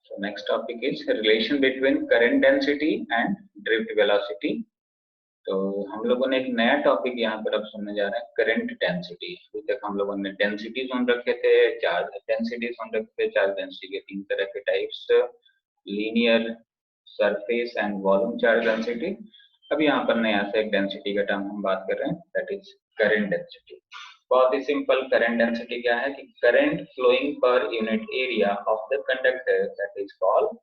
So next topic is relation between current density and drift velocity. तो हम लोगों ने एक नया टॉपिक यहाँ पर अब सुनने जा रहे हैं, करंट डेंसिटी। अभी तक हम लोगों ने डेंसिटी सुन रखे थे, चार्ज डेंसिटी सुन रखे थे। चार्ज डेंसिटी के तीन तरह के types, linear, surface and volume charge density. अब यहाँ पर नया से एक डेंसिटी का टर्म हम बात कर रहे हैं, दैट इज करंट डेंसिटी। बहुत ही सिंपल, करंट डेंसिटी क्या है कि current flowing per unit area of the conductor, that is called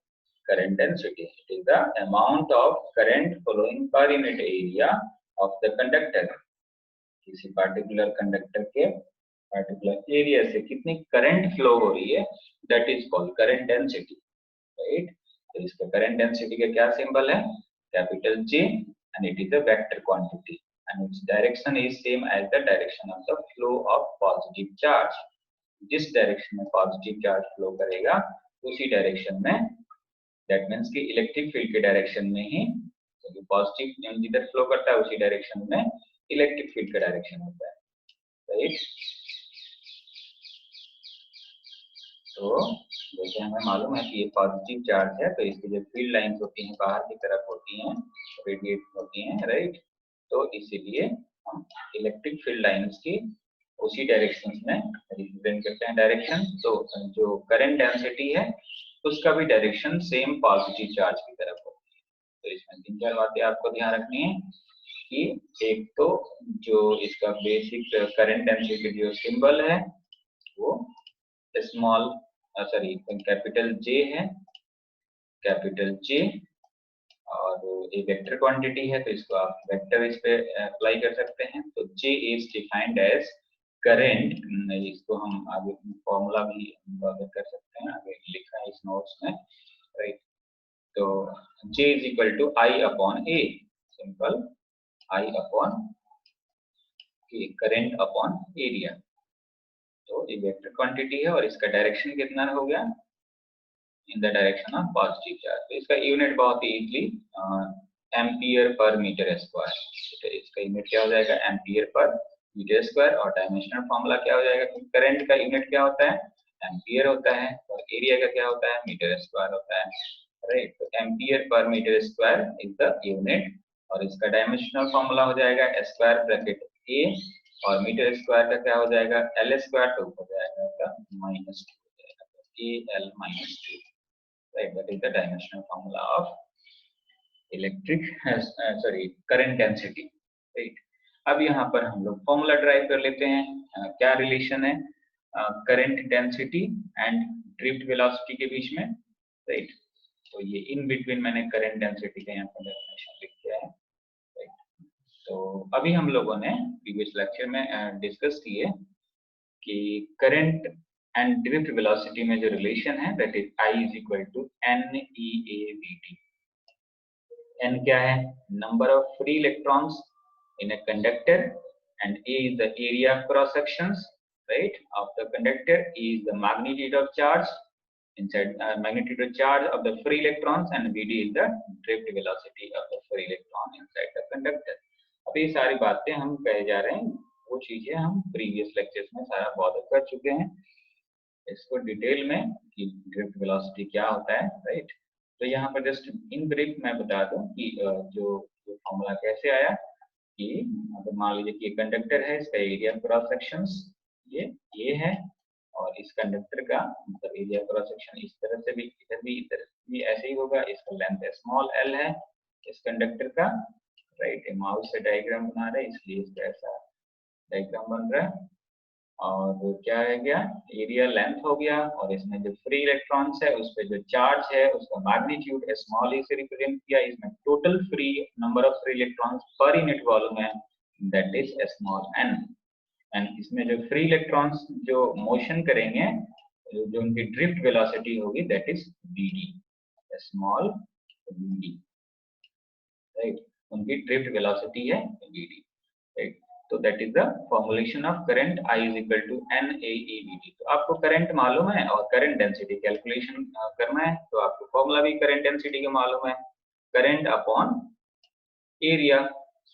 current density. It is the amount of current flowing per unit area of the conductor. किसी particular conductor के particular area से कितनी current flow हो रही है, that is called current density, right? तो इसका current density का क्या symbol है, capital J, and it is a vector quantity and its direction is same as the direction of the flow of positive charge. जिस direction में positive charge flow करेगा उसी direction में, दैट मीन्स कि electric field के direction में ही, तो positive जिधर फ्लो करता है उसी डायरेक्शन में इलेक्ट्रिक फील्ड का डायरेक्शन होता है, राइट? तो जैसे हमें मालूम है कि ये पॉजिटिव चार्ज है, तो इसकी जो फील्ड लाइंस होती हैं बाहर की तरफ होती हैं, रेडिएट होती हैं, राइट? तो इसीलिए हम इलेक्ट्रिक फील्ड लाइंस की उसी डायरेक्शन में रिप्रेजेंट करते हैं डायरेक्शन। तो जो करंट डेंसिटी है उसका भी डायरेक्शन सेम पॉजिटिव चार्ज की तरफ होती है। तो इसमें तीन चार बातें आपको ध्यान रखनी है कि एक तो जो इसका बेसिक करंट डेंसिटी जो सिंबल है वो स्मॉल कैपिटल जे है, कैपिटल जे, और ये वेक्टर क्वांटिटी है तो इसको आप वेक्टर इस पे अप्लाई कर सकते हैं। तो जे इज डिफाइंड एज करंट, इसको हम आगे फॉर्मूला भी कर सकते हैं, आगे लिखा है इस नोट्स में, राइट? तो J is equal to I upon A, simple I upon A, current upon area. तो ये वेक्टर क्वांटिटी है और इसका डायरेक्शन कितना हो गया, in the direction of positive charge. तो इसका यूनिट बहुत ही easily ampere per metre square, इसका यूनिट क्या हो जाएगा, एम्पियर पर मीटर स्क्वायर, और डायमेंशनल फॉर्मूला क्या हो जाएगा, करंट का यूनिट क्या होता है, एम्पियर होता है, और एरिया का क्या होता है, मीटर स्क्वायर होता है, राइट? तो ampere per metre square is the unit, और इसका डायमेंशनल फॉर्मूला हो जाएगा स्क्वायर ब्रैकेट ए, और मीटर स्क्वायर का क्या हो जाएगा, एल स्क्वायर, तो हो जाएगा माइनस 2 हो जाएगा, A L minus 2, right? That is the dimensional formula of current density, right? अब यहाँ पर हम लोग फॉर्मूला ड्राइव कर लेते हैं। क्या रिलेशन है current density and drift velocity के बीच में, राइट? तो ये इन बिटवीन मैंने करंट डेंसिटी का यहाँ पर डेफिनेशन लिख दिया है, राइट? तो अभी हम लोगों ने प्रीवियस लेक्चर में डिस्कस किए कि करंट एंड ड्रिफ्ट वेलोसिटी में जो रिलेशन है that is I is equal to NeAVT। N क्या है, number of free electrons in a conductor, and A is the area of cross sections, right, of the conductor. E is the magnitude of charge inside, magnitude of charge of the free electrons, and Vd is the drift velocity of the free electron inside the conductor. अब ये सारी बातें हम कहे जा रहे हैं, वो चीजें हम प्रीवियस लेक्चर्स में सारा बॉदर कर चुके हैं, इसको डिटेल में कि ड्रिफ्ट वेलोसिटी क्या होता है, राइट? तो यहाँ पर जस्ट इन ब्रीफ मैं बता दूं कि जो फॉर्मूला कैसे आया कि अगर मान लीजिए कि कंडक्टर है, इसका एरिया क्रॉस सेक्शंस ये है, और इस कंडक्टर का मतलब एरिया क्रॉस सेक्शन इस तरह से भी, इधर भी ऐसे ही होगा। इसका लेंथ स्मॉल l है इस कंडक्टर का, राइट? माउस से डायग्राम बना रहे हैं इसलिए इसका ऐसा डायग्राम बन रहा है। और क्या है गया, एरिया लेंथ हो गया, और इसमें जो फ्री इलेक्ट्रॉन्स है उस पे जो चार्ज है उसका मैग्नीट्यूड स्मॉल e से रिप्रेजेंट किया। इसमें total free number of free electrons per unit volume है, that is small n, and इसमें जो फ्री इलेक्ट्रॉन्स जो मोशन करेंगे, जो उनकी ड्रिफ्ट वेलोसिटी होगी, that is vd, small vd, right? उनकी ड्रिफ्ट वेलोसिटी है vd, राइट? तो that is the formulation of current I is equal to NeAVT। तो आपको करंट मालूम है और करंट डेंसिटी कैलकुलेशन करना है, तो आपको फॉर्मूला भी करंट डेंसिटी का मालूम है, करंट अपॉन एरिया,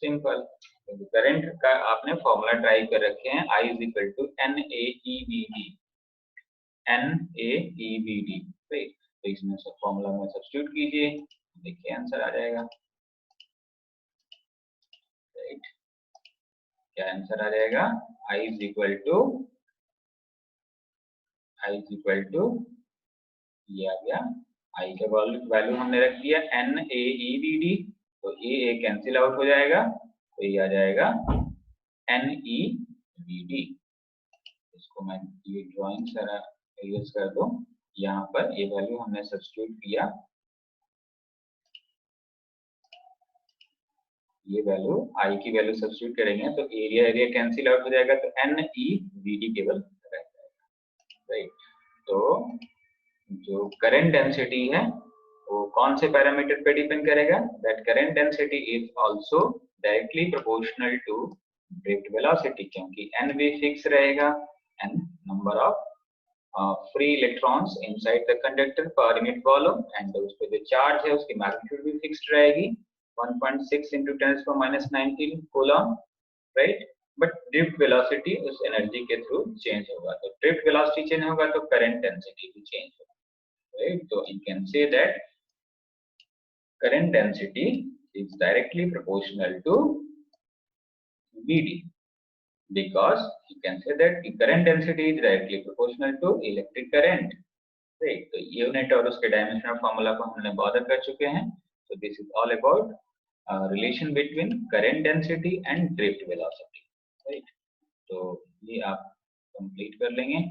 सिंपल। तो करंट का आपने फॉर्मूला ड्राइव कर रखे हैं, I is equal to NeAVT, right? तो इसमें सब फॉर्मूला में सब्स्टिट्यूट कीजिए, देखिए आंसर आ जाएगा। राइट, क्या आंसर आ जाएगा? I इज इक्वल टू ये आ गया, I का वैल्यू हमने रख दिया NaEVD, तो A कैंसिल आउट हो जाएगा, तो ये आ जाएगा NeVD। इसको मैं ये ड्राइंग सारा यूज कर दूं, यहाँ पर ये वैल्यू हमने सब्स्टिट्यूट किया, ये वैल्यू I की वैल्यू सब्स्टिट्यूट करेंगे तो एरिया कैंसिल आउट हो जाएगा, तो NeVD केवल रह जाएगा। राइट, तो जो करंट डेंसिटी है वो कौन से पैरामीटर पे डिपेंड करेगा? That current density is also directly proportional to drift velocity, क्योंकि n भी फिक्स रहेगा, n number of free electrons inside the conductor per unit volume, and उस पे जो चार्ज है उसकी मैग्नीट्यूड भी फिक्स्ड रहेगी 1.6 into 10⁻19 coulomb. Right, but drift velocity उस एनर्जी के थ्रू चेंज होगा, तो ड्रिफ्ट वेलोसिटी चेंज होगा तो करंट डेंसिटी भी चेंज होगा। Right, so you can say that current density is directly proportional to Vd, because you can say that the current density is directly proportional to electric current. Right, तो unit और उसके dimensional formula को हमने border कर चुके हैं। So this is all about relation between current density and drift velocity. Right, तो ये आप कंप्लीट कर लेंगे।